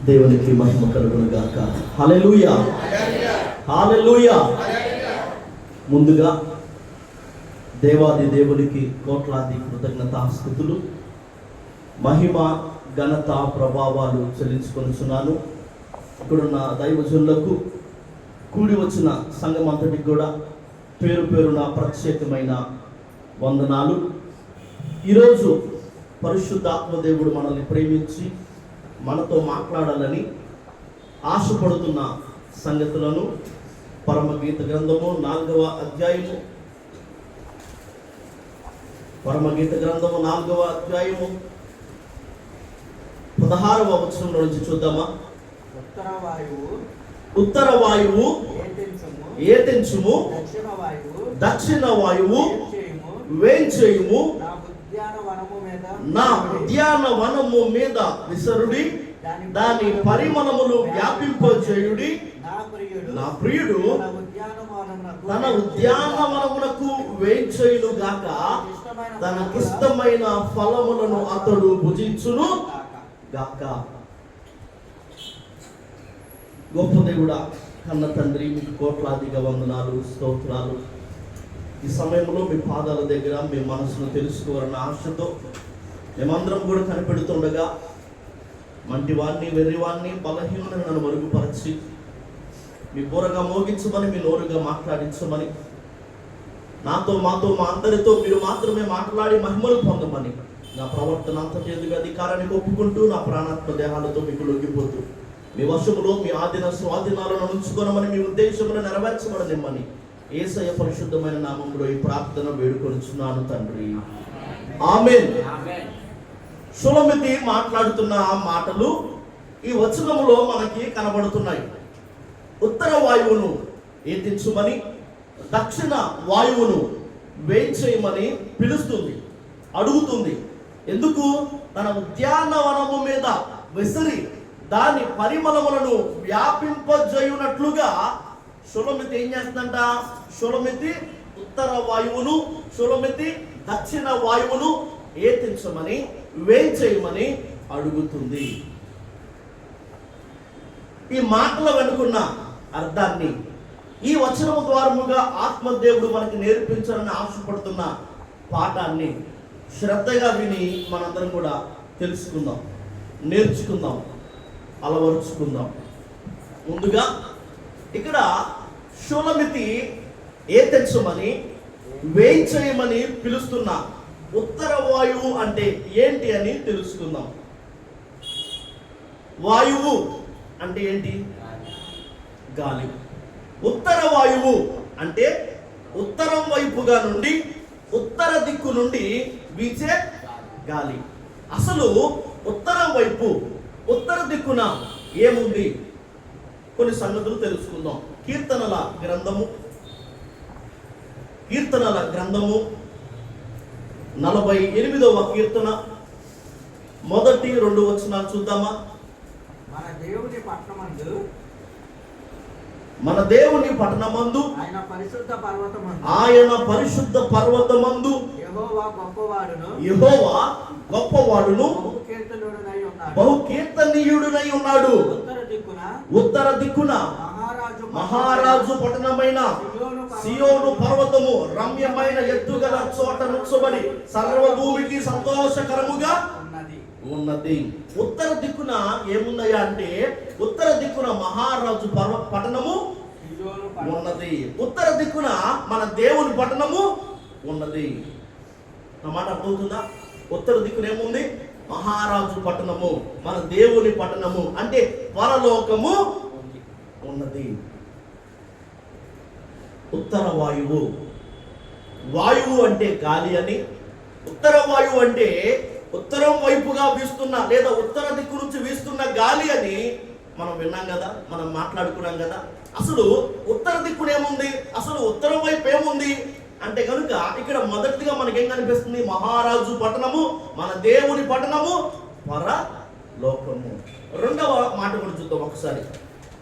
దేవునికి మహిమ కలుగును గాక. హల్లెలూయా, హల్లెలూయా. ముందుగా దేవాది దేవునికి కోట్లాది కృతజ్ఞతాస్తుతులు, మహిమ ఘనత ప్రభావాలు చెల్లించుకొనుచున్నాను. ఇక్కడున్న దైవజనులకు, కూడి వచ్చిన సంఘం అంతటికి కూడా పేరు పేరున ప్రత్యేకమైన వందనాలు. ఈరోజు పరిశుద్ధాత్మ దేవుడు మనల్ని ప్రేమించి మనతో మాట్లాడాలని ఆశపడుతున్న సంగతులను పరమగీత గ్రంథము 4వ అధ్యాయము, పరమగీత గ్రంథము 4వ అధ్యాయము 16వ వచనంలో నుంచి చూద్దామా. ఉత్తర వాయువు ఏతెంచుము, దక్షిణ వాయువు వేంచేయుము, నా ఉద్యానవనము మీద విసరుడి, దాని పరిమళములు వ్యాపింపజేయుడి. నా ప్రియుడు తన ఉద్యానవనమునకు వేంచేయును గాక, తనకిష్టమైన ఫలములను అతడు భుజించును గాక. గొప్ప దేవుడా, కన్న తండ్రి, మీకు కోట్లాదిగా వందనాలు, స్తోత్రాలు. ఈ సమయంలో మీ పాదాల దగ్గర మీ మనసును తెలుసుకోవాలన్న ఆశతో మేమందరం కూడా కనిపెడుతుండగా మంటివాణ్ణి, వెర్రివాణ్ణి, బలహీనను నన్ను మరుగుపరచి మీ బోరగా మోగించమని, మీ నోరుగా మాట్లాడించమని, నాతో మాతో మా అందరితో మీరు మాత్రమే మాట్లాడి మహిమలు పొందమని, నా ప్రవర్తన అంతటి ఎదుగు అధికారానికి ఒప్పుకుంటూ నా ప్రాణాత్మ దేహాలతో మీకు లొంగిపోతూ మీ వశములో మీ ఆధీన స్వాధీనాలను ఉంచుకోనమని, మీ ఉద్దేశములను నెరవేర్చమని యేసయ్య పరిశుద్ధమైన నామములో ఈ ప్రార్థన వేడుకొనుచున్నాను తండ్రి, ఆమేన్. షులమితి మాట్లాడుతున్న ఆ మాటలు ఈ వచనములో మనకి కనబడుతున్నాయి. ఉత్తర వాయువును ఏతించుమని, దక్షిణ వాయువును వేంచేయమని పిలుస్తుంది, అడుగుతుంది. ఎందుకు? తన ఉద్యానవనము మీద విసిరి దాని పరిమళములను వ్యాపింపజేయునట్లుగా షులమితి ఏం చేస్తుందంట? షులమితి ఉత్తర వాయువును, షులమితి దక్షిణ వాయువును ఏతించమని, వేంచేయమని అడుగుతుంది. ఈ మాటల వెనుకున్న అర్థాన్ని ఈ వచనము ద్వారముగా ఆత్మదేవుడు మనకి నేర్పించాలని ఆశపడుతున్న పాఠాన్ని శ్రద్ధగా విని మనందరం కూడా తెలుసుకుందాం, నేర్చుకుందాం, అలవరుచుకుందాం. ముందుగా ఇక్కడ షులమితి ఏతెంచమని, వేంచేయమని పిలుస్తున్న ఉత్తర వాయువు అంటే ఏంటి అని తెలుసుకుందాం. వాయువు అంటే ఏంటి? గాలి. ఉత్తర వాయువు అంటే ఉత్తరం వైపుగా నుండి, ఉత్తర దిక్కు నుండి వీచే గాలి. అసలు ఉత్తరం వైపు, ఉత్తర దిక్కున ఏముంది? కొన్ని సంగతులు తెలుసుకుందాం. కీర్తనల గ్రంథము 48వ కీర్తన 1-2 వచనాలు చూద్దామా. మన దేవుని పట్టణమందు ఆయన పరిశుద్ధ పర్వతమందు యెహోవా గొప్పవాడును బహు కీర్తనీయుడునై ఉన్నాడు. ఉత్తర దిక్కున మహారాజు పట్టణమైన సియోను పర్వతము రమ్యమైన ఎత్తుగల చోట నుంచబడి సర్వభూమికి సంతోషకరముగా ఉన్నది. ఉత్తర దిక్కున ఏమున్నాయా అంటే, ఉత్తర దిక్కున మహారాజు పట్టణము ఉన్నది. ఉత్తర దిక్కున మన దేవుని పట్టణము ఉన్నది. నా మాట అర్థమవుతుందా? ఉత్తర దిక్కున ఏముంది? మహారాజు పట్టణము, మన దేవుని పట్టణము, అంటే పరలోకము ఉన్నది. ఉత్తర వాయువు, వాయువు అంటే గాలి అని, ఉత్తర వాయువు అంటే ఉత్తరం వైపుగా వీస్తున్న లేదా ఉత్తర దిక్కు నుంచి వీస్తున్న గాలి అని మనం విన్నాం కదా, మనం మాట్లాడుకున్నాం కదా. అసలు ఉత్తర దిక్కున ఏముంది? అసలు ఉత్తరం వైపు ఏముంది అంటే కనుక ఇక్కడ మొదటిగా మనకేం కనిపిస్తుంది? మహారాజు పట్టణము, మన దేవుని పట్టణము, పరలోకము. రెండవ మాట కూడా చూద్దాం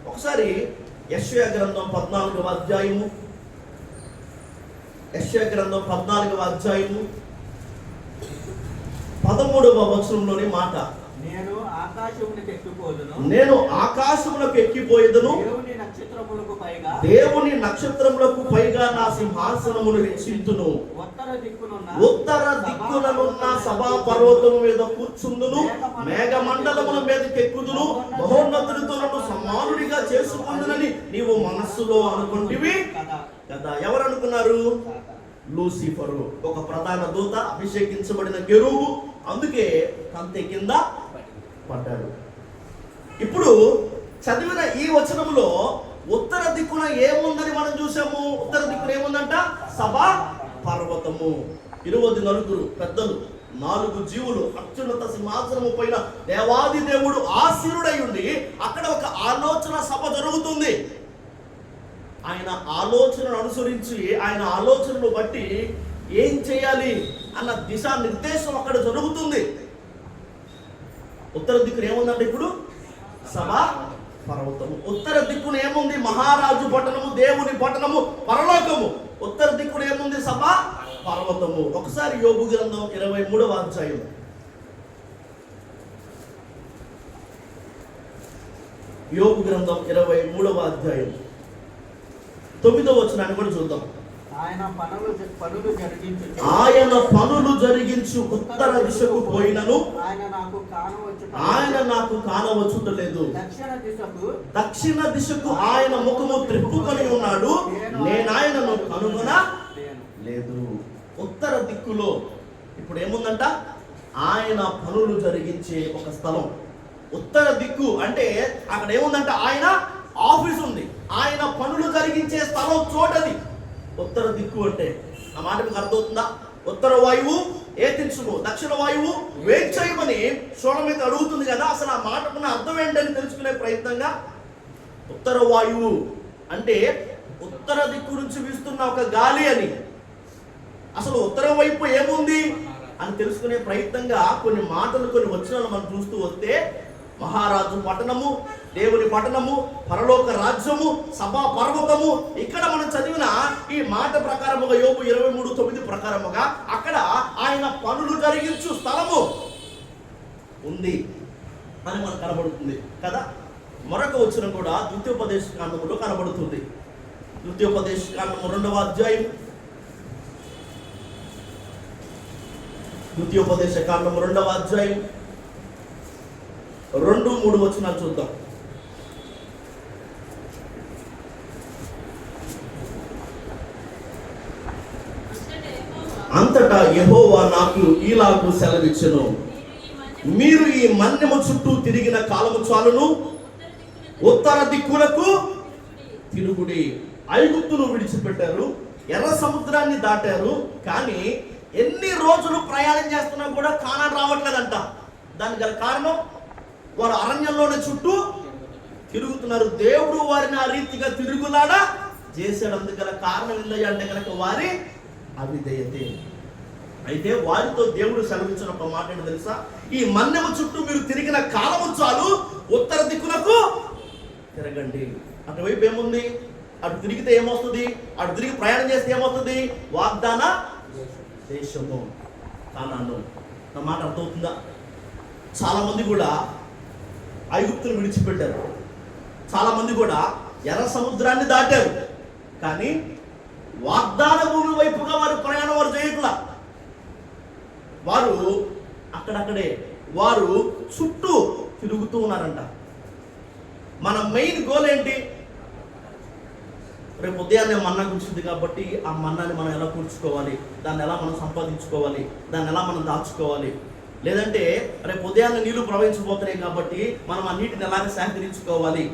ఒకసారి. యెషయా గ్రంథం 14వ అధ్యాయము, యెషయా గ్రంథం 14వ అధ్యాయము 13వ వచనంలోని మాట. నేను ఆకాశమునకు ఎక్కిపోదును, నేను ఆకాశములకు ఎక్కిపోయేదను, దేవుని నక్షత్రములకు పైగా నా సింహాసనమును హెచ్చింతును, ఉత్తర దిక్కుననున్న సభా పర్వతము మీద కూర్చుందును, మేఘమండలముల మీదకి ఎక్కుదును, మహోన్నతుడితో నన్ను సమానుడిగా చేసుకుందునని నీవు మనస్సులో అనుకుంటివి కదా. ఎవరు అనుకున్నారు? లూసిఫరు, ఒక ప్రధాన దూత, అభిషేకించబడిన కెరూబు. అందుకే కంతె కింద పడ్డాడు. ఇప్పుడు చదివిన ఈ వచనంలో ఉత్తర దిక్కున ఏముందని మనం చూసాము. ఉత్తర దిక్కున ఏముందంట? సభా పర్వతము, 20 నలుగురు పెద్దలు, 4 జీవులు, అత్యున్నత సింహాసనము పైన దేవాది దేవుడు ఆసీనుడై ఉండి అక్కడ ఒక ఆలోచన సభ జరుగుతుంది. ఆయన ఆలోచనను అనుసరించి, ఆయన ఆలోచనను బట్టి ఏం చేయాలి అన్న దిశా నిర్దేశం అక్కడ జరుగుతుంది. ఉత్తర దిక్కున ఏముందంటే ఇప్పుడు సభా పర్వతము. ఉత్తర దిక్కున ఏముంది? మహారాజు పట్టణము, దేవుని పట్టణము, పరలోకము. ఉత్తర దిక్కున ఏముంది? సభా పర్వతము. ఒకసారి యోబు గ్రంథం 23వ అధ్యాయం, యోబు గ్రంథం 23వ అధ్యాయం 9వ వచనాన్ని కూడా చూద్దాం. ఆయన పనులు జరిగించు ఉత్తర దిశకు పోయినను ఆయన నాకు కానవచ్చుటలేదు. దక్షిణ దిశకు ఆయన ముఖము త్రిప్పుకొని ఉన్నాడు, నేను ఆయనను కనుగొన లేదు. ఉత్తర దిక్కులో ఇప్పుడు ఏముందంట? ఆయన పనులు జరిగించే ఒక స్థలం. ఉత్తర దిక్కు అంటే అక్కడ ఏముందంట? ఆయన ఆఫీస్ ఉంది, ఆయన పనులు జరిగించే స్థలం, చోటది ఉత్తర దిక్కు అంటే. ఆ మాట మీకు అర్థమవుతుందా? ఉత్తర వాయువు ఏతించుము, దక్షిణ వాయువు వేచేయమని సోళమిత అడుగుతుంది కదా. అసలు ఆ మాటకున్న అర్థం ఏంటని తెలుసుకునే ప్రయత్నంగా, ఉత్తర వాయువు అంటే ఉత్తర దిక్కు నుంచి వీస్తున్న ఒక గాలి అని. అసలు ఉత్తర వైపు ఏముంది అని తెలుసుకునే ప్రయత్నంగా కొన్ని మాటలు, కొన్ని వచనాలు మనం చూస్తూ వస్తే, మహారాజు పట్టణము, దేవుని పట్టణము, పరలోక రాజ్యము, సభా పర్వతము. ఇక్కడ మనం చదివిన ఈ మాట ప్రకారముగా, యోబు 23:9 ప్రకారముగా అక్కడ ఆయన పనులు జరిగించు స్థలము ఉంది అని మనకు కనబడుతుంది కదా. మరొక వచనం కూడా ద్వితీయోపదేశ కాండములో కనబడుతుంది. ద్వితీయోపదేశ కాండము 2వ అధ్యాయం, ద్వితీయోపదేశ కాండము 2వ అధ్యాయం 2-3 వచనాలు చూద్దాం. అంతటా యెహోవా నాకు ఈలాగు సెలవిచ్చెను, మీరు ఈ మన్యము చుట్టూ తిరిగిన కాలము చాలును, ఉత్తర దిక్కులకు తిరుగుడి. ఐగుప్తును విడిచిపెట్టారు, ఎర్ర సముద్రాన్ని దాటారు, కానీ ఎన్ని రోజులు ప్రయాణం చేస్తున్నా కూడా కానాను రావట్లేదంట. దానికి గల కారణం, వారు అరణ్యంలోనే చుట్టూ తిరుగుతున్నారు. దేవుడు వారిని ఆ రీతిగా తిరుగులాడా చేశాడు. అందుకు గల కారణం ఏందయ్యా అంటే కనుక వారి అవిధేయతే. అయితే వారితో దేవుడు సెలవించిన ఒక మాట ఏంటో తెలుసా? ఈ మన్నెము చుట్టూ మీరు తిరిగిన కాలము చాలు, ఉత్తర దిక్కులకు తిరగండి. అటువైపు ఏముంది? అటు తిరిగితే ఏమొస్తుంది? అటు తిరిగి ప్రయాణం చేస్తే ఏమవుతుంది? వాగ్దాన దేశము, కానాను. నా మాట అర్థమవుతుందా? చాలా మంది కూడా ఐగుప్తును విడిచిపెట్టారు, చాలా మంది కూడా ఎర్ర సముద్రాన్ని దాటారు, కానీ వాగ్దాన భూమి వైపుగా వారి ప్రయాణం వారు చేయట్లా. వారు అక్కడక్కడే వారు చుట్టూ తిరుగుతూ ఉన్నారంట. మన మెయిన్ గోల్ ఏంటి? రేపు ఉదయాన్నే మన్నా కూర్చుంది కాబట్టి ఆ మన్నాని మనం ఎలా కూర్చుకోవాలి, దాన్ని ఎలా మనం సంపాదించుకోవాలి, దాన్ని ఎలా మనం దాచుకోవాలి. లేదంటే రేపు ఉదయాన్నే నీళ్లు ప్రవహించబోతున్నాయి కాబట్టి మనం ఆ నీటిని ఎలాగ సేకరించుకోవాలి.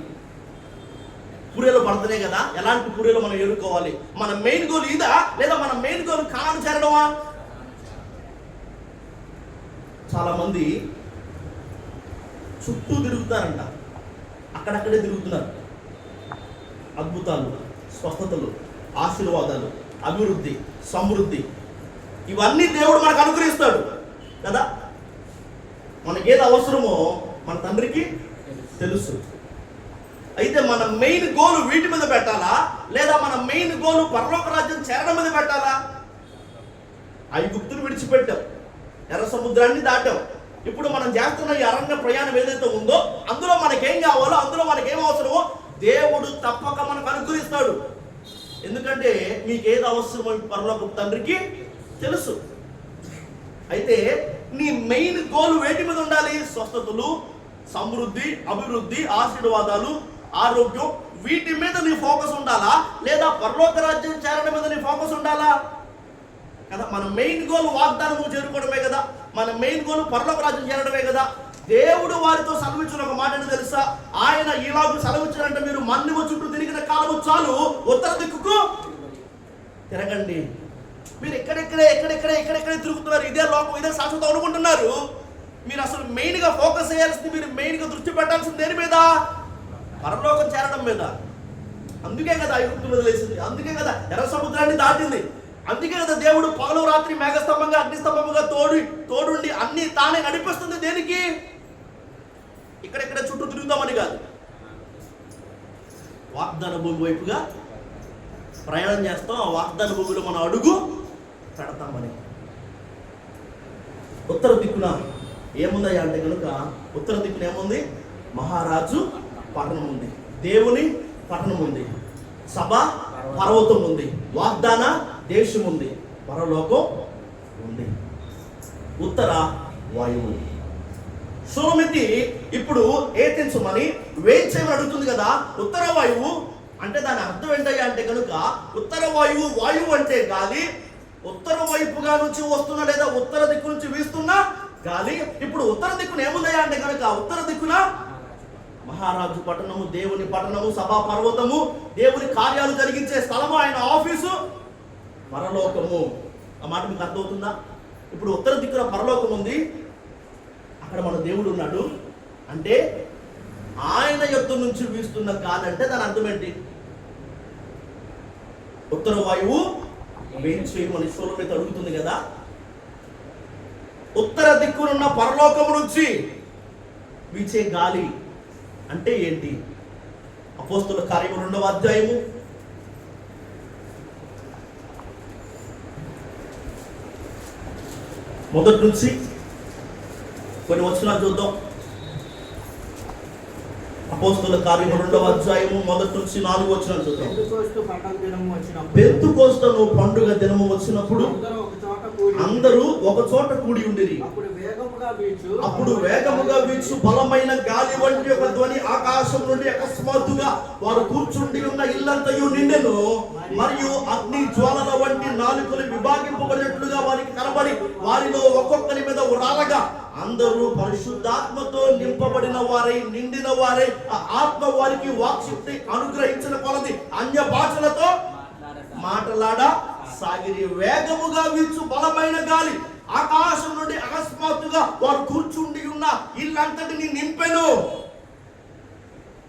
పూరేలు పడుతున్నాయి కదా, ఎలాంటి పూరేలు మనం ఎదుర్కోవాలి. మన మెయిన్ గోల్ ఇదా, లేదా మన మెయిన్ గోల్ కానాను చేరడమా? చాలా మంది చుట్టూ తిరుగుతారంట, అక్కడక్కడే తిరుగుతున్నారు. అద్భుతాలు, స్వస్థతలు, ఆశీర్వాదాలు, అభివృద్ధి, సమృద్ధి ఇవన్నీ దేవుడు మనకు అనుగ్రహిస్తాడు కదా. మనకేది అవసరమో మన తండ్రికి తెలుసు. అయితే మన మెయిన్ గోల్ వీటి మీద పెట్టాలా, లేదా మన మెయిన్ గోల్ పరలోక రాజ్యం చేరడం మీద పెట్టాలా? ఐగుప్తును విడిచిపెట్టాం, ఎర్ర సముద్రాన్ని దాటాం, ఇప్పుడు మనం చేస్తున్న ఈ అరణ్య ప్రయాణం ఏదైతే ఉందో అందులో మనకేం కావాలో, అందులో మనకేం అవసరమో దేవుడు తప్పక మనకు అనుగ్రహిస్తాడు. ఎందుకంటే మీకు ఏది అవసరమో పరలోకపు తండ్రికి తెలుసు. అయితే నీ మెయిన్ గోల్ వేటి మీద ఉండాలి? స్వస్థతలు, సమృద్ధి, అభివృద్ధి, ఆశీర్వాదాలు, ఆరోగ్యం, వీటి మీద నీ ఫోకస్ ఉండాలా? లేదా పరలోక రాజ్యం చేరడం మీద నీ ఫోకస్ ఉండాలా? కదా, మన మెయిన్ గోల్ వాగ్దానము చేరుకోవడమే కదా, మన మెయిన్ గోల్ పరలోక రాజ్యం చేరడమే కదా. దేవుడు వారితో సెలవిచ్చిన ఒక మాటను తెలుసా? ఆయన ఇలాగూ సెలవిచ్చారంటే మీరు మన్నిమ చుట్టూ తిరిగిన కాలము చాలు, ఉత్తర దిక్కుకు తిరగండి. మీరు ఎక్కడెక్కడే తిరుగుతున్నారు. ఇదే లోకం, ఇదే శాశ్వతం అనుకుంటున్నారు. మీరు అసలు మెయిన్ గా ఫోకస్ చేయాల్సింది, మీరు మెయిన్ గా దృష్టి పెట్టాల్సింది దేని మీద? పరలోకం చేరడం మీద. అందుకే కదా ఐగుప్తును వదిలేసింది, అందుకే కదా ఎర్ర సముద్రాన్ని దాటింది, అందుకే కదా దేవుడు పగలు రాత్రి మేఘస్తంభంగా అగ్నిస్తంభంగా తోడుండి అన్ని తానే నడిపిస్తుంది. దేనికి? ఇక్కడెక్కడ చుట్టూ తిరుగుతామని కాదు, వాగ్దాన భూమి వైపుగా ప్రయాణం చేస్తాం. ఆ వాగ్దాన భూమిలో మనం అడుగు పెడతామని. ఉత్తర దిక్కున ఏముందయ్యా అంటే కనుక, ఉత్తర దిక్కున ఏముంది? మహారాజు పట్టణం ఉంది, దేవుని పట్టణం ఉంది, సభ పర్వతం ఉంది, వాగ్దాన దేశం ఉంది, పరలోకం ఉంది. ఉత్తర వాయువు. సోమితి ఇప్పుడు ఏతించమని వేయించమని అడుగుతుంది కదా. ఉత్తర వాయువు అంటే దాని అర్థం ఏంటయ్యా అంటే కనుక, ఉత్తర వాయువు, వాయువు అంటే గాలి, ఉత్తర వైపుగా నుంచి వస్తున్న లేదా ఉత్తర దిక్కు నుంచి వీస్తున్న గాలి. ఇప్పుడు ఉత్తర దిక్కున ఏముందయ్యా అంటే కనుక, ఉత్తర దిక్కున మహారాజు పట్టణము, దేవుని పట్టణము, సభా పర్వతము, దేవుని కార్యాలు జరిగించే స్థలము, ఆయన ఆఫీసు, పరలోకము. ఆ మాట మీకు అర్థమవుతుందా? ఇప్పుడు ఉత్తర దిక్కున పరలోకం ఉంది, అక్కడ మన దేవుడు ఉన్నాడు అంటే ఆయన యొద్ద నుంచి వీస్తున్న గాలి అంటే దాని అర్థం ఏంటి? ఉత్తర వాయువు వేయించేయమని సోలొమోను అడుగుతుంది కదా. ఉత్తర దిక్కునున్న పరలోకము నుంచి వీచే గాలి అంటే ఏంటి? అపోస్తలుల కార్యము 2వ అధ్యాయము 1 నుంచి కొన్ని వచనాలు చూద్దాం. అపోస్తలుల కార్యము 2వ అధ్యాయము 1 నుంచి 4 వచనాలు చూద్దాం. పెంతెకోస్తు పండుగ దినము వచ్చినప్పుడు అందరూ ఒక చోట కూడి ఉండిరి. అప్పుడు వేగముగా వీచు బలమైన గాలి వంటి ఒక ధ్వని ఆకాశం నుండి అకస్మాత్తుగా వారు కూర్చుండి ఉన్న ఇల్లంతయు నిండెను. మరియు అగ్ని జ్వాలల వంటి నాలుకలు విభాగింపబడినట్లుగా వారికి కనబడి వారిలో ఒక్కొక్కరి మీద రాలగా అందరూ పరిశుద్ధాత్మతో నింపబడిన వారై నిండిన వారై ఆ ఆత్మ వారికి వాక్శక్తి అనుగ్రహించిన కొలది అన్య భాషలతో మాట్లాడ సాగిరి. వేగముగా వీచు బలమైన గాలి ఆకాశం నుండి అకస్మాత్తుగా వారు కూర్చుండి ఉన్న ఇల్లంతటిని నింపెను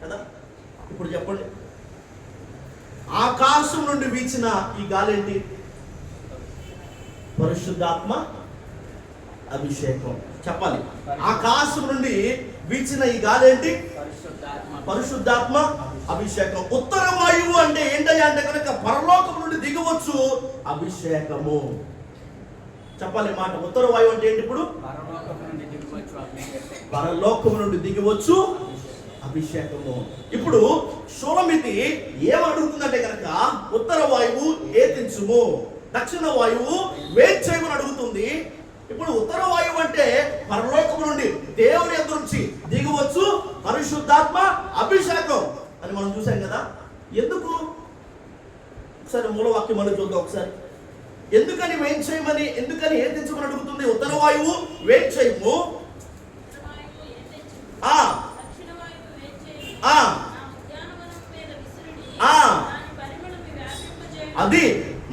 కదా. ఇప్పుడు చెప్పండి, ఆకాశం నుండి వీచిన ఈ గాలి ఏంటి? పరిశుద్ధాత్మ అభిషేకం. చెప్పాలి, ఆకాశం నుండి వీచిన ఈ గాలి ఏంటి? పరిశుద్ధాత్మ అభిషేకం. ఉత్తర వాయువు అంటే ఏంటయ్యా అంటే కనుక పరలోకం నుండి దిగవచ్చు అభిషేకము. చెప్పాలి మాట, ఉత్తర వాయువు అంటే ఏంటి? ఇప్పుడు పరలోకం నుండి దిగవచ్చు అభిషేకము. ఇప్పుడు షోలమితి ఏమడుగుతుందంటే కనుక, ఉత్తర వాయువు ఏతించుము, దక్షిణ వాయువు వేచేయమని అడుగుతుంది. ఇప్పుడు ఉత్తర వాయువు అంటే పరలోకం నుండి దేవుని యొద్ద నుంచి దిగవచ్చు పరిశుద్ధాత్మ అభిషేకం అని మనం చూసాం కదా. ఎందుకు? ఒకసారి మూలవాక్యం మనం చూద్దాం ఒకసారి. ఎందుకని వేయించేయమని, ఎందుకని ఏతించమని అడుగుతుంది? ఉత్తర వాయువు వేయించేయము, అది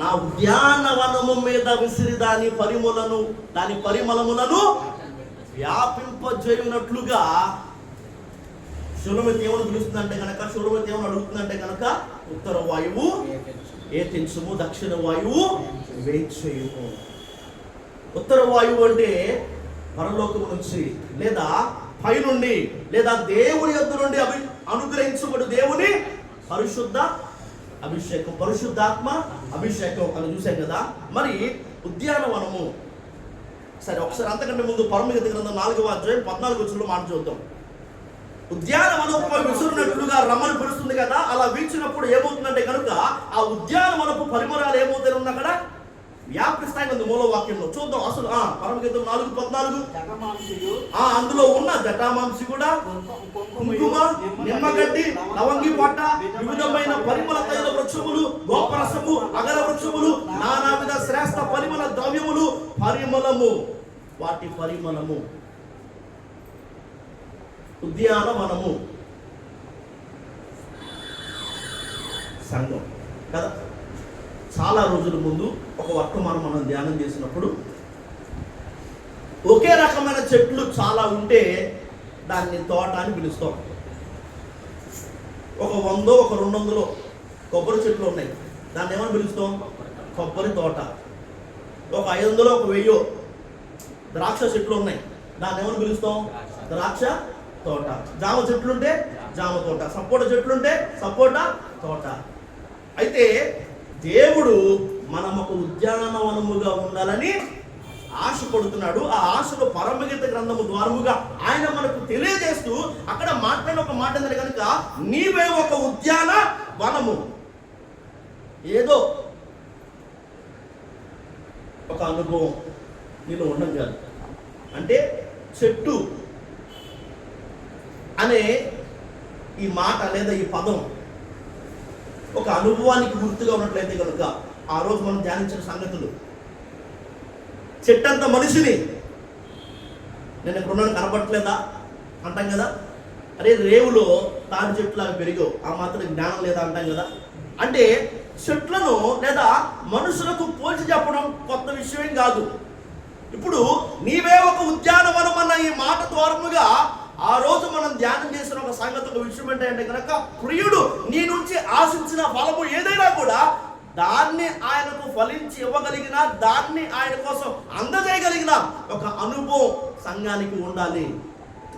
నా ఉద్యానవనము మీద విసిరి దాని పరిమళములను వ్యాపింపజేయునట్లుగా. షోలొమోను ఏమని పిలుస్తుందంటే కనుక, షోలొమోను ఏమని అడుగుతుందంటే కనుక, ఉత్తర వాయువు ఏతించుము, దక్షిణ వాయువు వేయించేయుము. ఉత్తర వాయువు అంటే పరలోకము నుంచి లేదా పైనుండి లేదా దేవుని యొద్ద నుండి అనుగ్రహించబడు దేవుని పరిశుద్ధ అభిషేకం, పరిశుద్ధాత్మ అభిషేకం అని చూసాం కదా. మరి ఉద్యానవనము సరే, ఒకసారి అంతకంటే ముందు పరమగీత గ్రంథం 4వ అధ్యాయం 14 వచనంలో మాట చూద్దాం. ఉద్యానవనముపై విసురునట్లుగా రమ్మని పిలుస్తుంది కదా, అలా వీచినప్పుడు ఏమవుతుందంటే కనుక ఆ ఉద్యానవనపు పరిమళాలు ఏమవుతాయి ఉంది అక్కడ వ్యాపిస్తాయి ఉంది మూల వాక్యంలో. చూద్దాం అసలు పరమగీతం 4:14. అందులో ఉన్న జటామాంసి కూడా, కుంకుమ, నిమ్మగడ్డి, లవంగి పట్ట, వివిధమైన పరిమళ తైల వృక్షములు, గోపరసము, అగర వృక్షములు, నానావిధ శ్రేష్ఠ పరిమళ ద్రవ్యములు, పరిమళము, వాటి పరిమళము. ఉద్యానవనము సంఘం కదా. చాలా రోజుల ముందు ఒక వర్తమానం మనం ధ్యానం చేసినప్పుడు ఒకే రకమైన చెట్లు చాలా ఉంటే దాన్ని తోట అని పిలుస్తాం. ఒక 100 ఒక 200 కొబ్బరి చెట్లు ఉన్నాయి, దాన్ని ఏమని పిలుస్తాం? కొబ్బరి తోట. ఒక 500 ఒక 1000 ద్రాక్ష చెట్లు ఉన్నాయి, దాన్ని ఏమని పిలుస్తాం? ద్రాక్ష తోట. జామ చెట్లుంటే జామ తోట, సపోటా చెట్లుంటే సపోటా తోట. అయితే దేవుడు మనం ఒక ఉద్యానవనముగా ఉండాలని ఆశపడుతున్నాడు. ఆ ఆశలో పరమగీత గ్రంథము ద్వారముగా ఆయన మనకు తెలియజేస్తూ అక్కడ మాట్లాడిన ఒక మాట ఏంటంటే కనుక, నీవే ఒక ఉద్యాన వనము. ఏదో ఒక అనుభవం నీలో ఉండడం కాదు. అంటే చెట్టు అనే ఈ మాట లేదా ఈ పదం ఒక అనుభవానికి గుర్తుగా ఉన్నట్లయితే కనుక, ఆ రోజు మనం ధ్యానించిన సంగతులు, చెట్టంత మనిషిని, నేను ఇక్కడ ఉన్నాను కనపడట్లేదా అంటాం కదా. అరే రేవులో తాడి చెట్లు అవి పెరిగావు, ఆ మాత్రం జ్ఞానం లేదా అంటాం కదా. అంటే చెట్లను లేదా మనుషులకు పోల్చి చెప్పడం కొత్త విషయం కాదు. ఇప్పుడు నీవే ఒక ఉద్యానవనం అన్న ఈ మాట ద్వారముగా ఆ రోజు మనం ధ్యానం చేసిన ఒక సంగతి, ఒక విషయం ఏంటంటే కనుక, ప్రియుడు నీ నుంచి ఆశించిన ఫలము ఏదైనా కూడా దాన్ని ఆయనకు ఫలించి ఇవ్వగలిగిన, దాన్ని ఆయన కోసం అందజేయగలిగిన ఒక అనుభవం సంఘానికి ఉండాలి,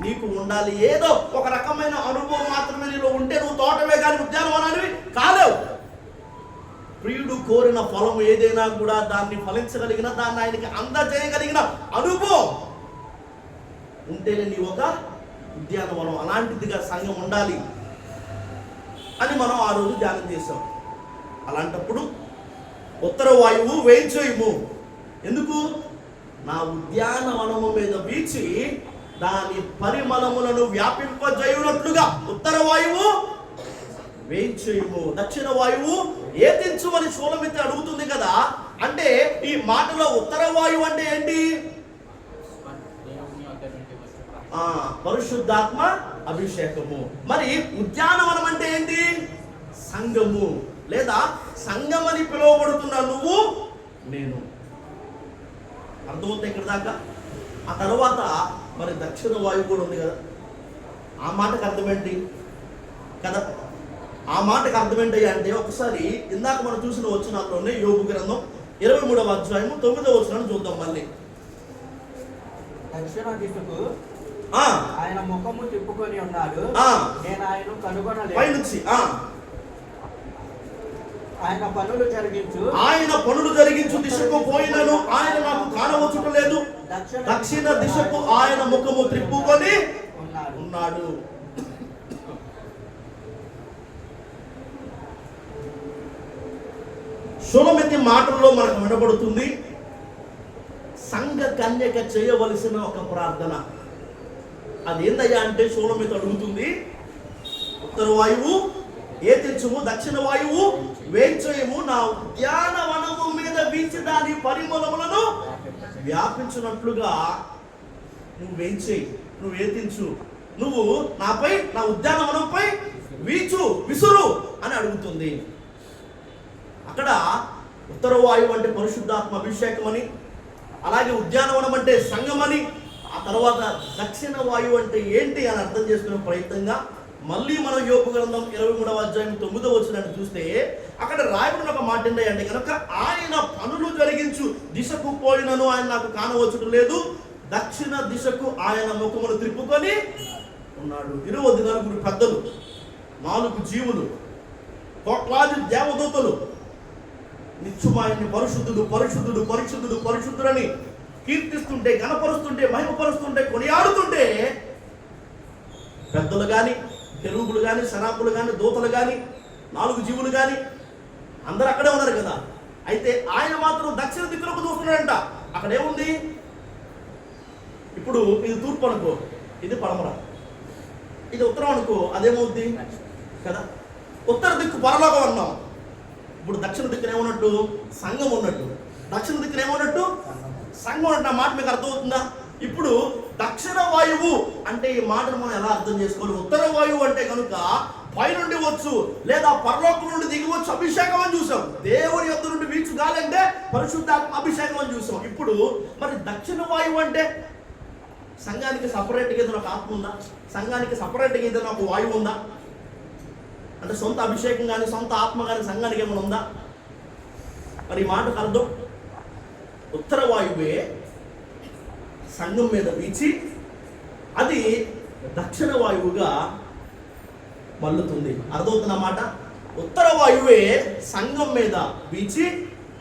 నీకు ఉండాలి. ఏదో ఒక రకమైన అనుభవం మాత్రమే నీలో ఉంటే నువ్వు తోటవే కానీ ఉద్యానవనానివి కాలేవు. ప్రియుడు కోరిన ఫలం ఏదైనా కూడా దాన్ని ఫలించగలిగిన, దాన్ని ఆయనకి అందజేయగలిగిన అనుభవం ఉంటేనే నీ ఒక ఉద్యానవనం. అలాంటిదిగా సంఘం ఉండాలి అని మనం ఆ రోజు ధ్యానం చేసాం. అలాంటప్పుడు ఉత్తర వాయువు వేయించేయము. ఎందుకు? నా ఉద్యానవనము మీద వీచి దాని పరిమళములను వ్యాపింపజేయునట్లుగా ఉత్తర వాయువు వేయించేయము, దక్షిణ వాయువు ఏతించుమని షూలమితి అడుగుతుంది కదా. అంటే ఈ మాటలో ఉత్తర వాయువు అంటే ఏంటి? పరిశుద్ధాత్మ అభిషేకము. మరి ఉద్యానవనం అంటే ఏంటి? సంఘము, లేదా సంఘమని పిలువబడుతున్న నువ్వు నేను. అర్థమవుతుంది ఇక్కడ దాకా. ఆ తర్వాత మరి దక్షిణ వాయువు కూడా ఉంది కదా. ఆ మాటకు అర్థమేంటి కదా? ఆ మాటకు అర్థమేంటి అంటే, ఒకసారి ఇందాక మనం చూసిన వచనాల్లోనే యోబు గ్రంథం 23వ అధ్యాయము 9వ వచనాన్ని చూద్దాం మళ్ళీ. దక్షిణ దిశకు ఆయన ముఖము తిప్పుకొని ఉన్నాడు, నేను ఆయన కనుగొనలేదు. పైనుంచి ఆయన పనులు జరిగించు దిశకు పోయినను ఆయన నాకు కానవచ్చుటలేదు. దక్షిణ దిశకు ఆయన ముఖము త్రిప్పుకొని ఉన్నాడు. షూలమితి మాటల్లో మనకు వినబడుతుంది సంఘ కన్యక చేయవలసిన ఒక ప్రార్థన. అదేందయ్యా అంటే, షూలమితి అడుగుతుంది, ఉత్తర వాయువు ఏతించుము, దక్షిణ వాయువు వేయించేయము, నా ఉద్యానవనము మీద వీచి దాని పరిమళములను వ్యాపించినట్లుగా నువ్వు వేయించేయి, నువ్వు ఏతించు, నువ్వు నాపై, నా ఉద్యానవనంపై వీచు, విసురు అని అడుగుతుంది. అక్కడ ఉత్తర వాయువు అంటే పరిశుద్ధాత్మ అభిషేకం అని, అలాగే ఉద్యానవనం అంటే సంఘమని, ఆ తర్వాత దక్షిణ వాయువు అంటే ఏంటి అని అర్థం చేసుకునే ప్రయత్నంగా మళ్ళీ మనం యోబు గ్రంథం 23వ అధ్యాయం 9వ వచనాన్ని చూస్తే అక్కడ రాయబడిన ఒక మాట ఏంటంటే కనుక, ఆయన పనులు జరిగించు దిశకు పోయినను ఆయన నాకు కానవచ్చుట లేదు, దక్షిణ దిశకు ఆయన ముఖమును త్రిప్పుకొని ఉన్నాడు. 24 పెద్దలు, 4 జీవులు, కోట్లాది దేవదూతలు నిత్యము ఆయన్ని పరిశుద్ధుడు పరిశుద్ధుడు పరిశుద్ధుడు పరిశుద్ధుడని కీర్తిస్తుంటే, ఘనపరుస్తుంటే, మహిమపరుస్తుంటే, కొనియాడుతుంటే పెద్దలు కానీ, కెరూబులు కానీ, శరాపులు కానీ, దూతలు కానీ, 4 జీవులు కానీ అందరూ అక్కడే ఉన్నారు కదా. అయితే ఆయన మాత్రం దక్షిణ దిక్కులకు చూస్తున్నాడంట. అక్కడ ఏముంది? ఇప్పుడు ఇది తూర్పు అనుకో, ఇది పడమర, ఇది ఉత్తరం అనుకో, అదేమవుద్ది కదా. ఉత్తర దిక్కు పరలోకం అన్నాం. ఇప్పుడు దక్షిణ దిక్కున ఏమన్నట్టు? సంఘం ఉన్నట్టు. దక్షిణ దిక్కున ఏమన్నట్టు? సంఘం ఉన్నట్టు. ఆ మాట మీకు అర్థమవుతుందా? ఇప్పుడు దక్షిణ వాయువు అంటే ఈ మాటను మనం ఎలా అర్థం చేసుకోవాలి? ఉత్తర వాయువు అంటే కనుక పైనుండి వచ్చు లేదా పరలోకం నుండి దిగివచ్చు అభిషేకం అని చూసాం. దేవుని యొద్ద నుండి వీచు గాలి అంటే పరిశుద్ధాత్మ అభిషేకం అని చూసాం. ఇప్పుడు మరి దక్షిణ వాయువు అంటే సంఘానికి సపరేట్గా ఏదైనా ఒక ఆత్మ ఉందా? సంఘానికి సపరేట్గా ఏదైనా ఒక వాయువు ఉందా? అంటే సొంత అభిషేకం కానీ సొంత ఆత్మ కానీ సంఘానికి ఏమైనా ఉందా? మరి ఈ మాటకు అర్థం ఉత్తర వాయువే సంఘం మీద వీచి అది దక్షిణ వాయువుగా మల్లుతుంది. అర్థమవుతున్నమాట? ఉత్తర వాయువే సంఘం మీద వీచి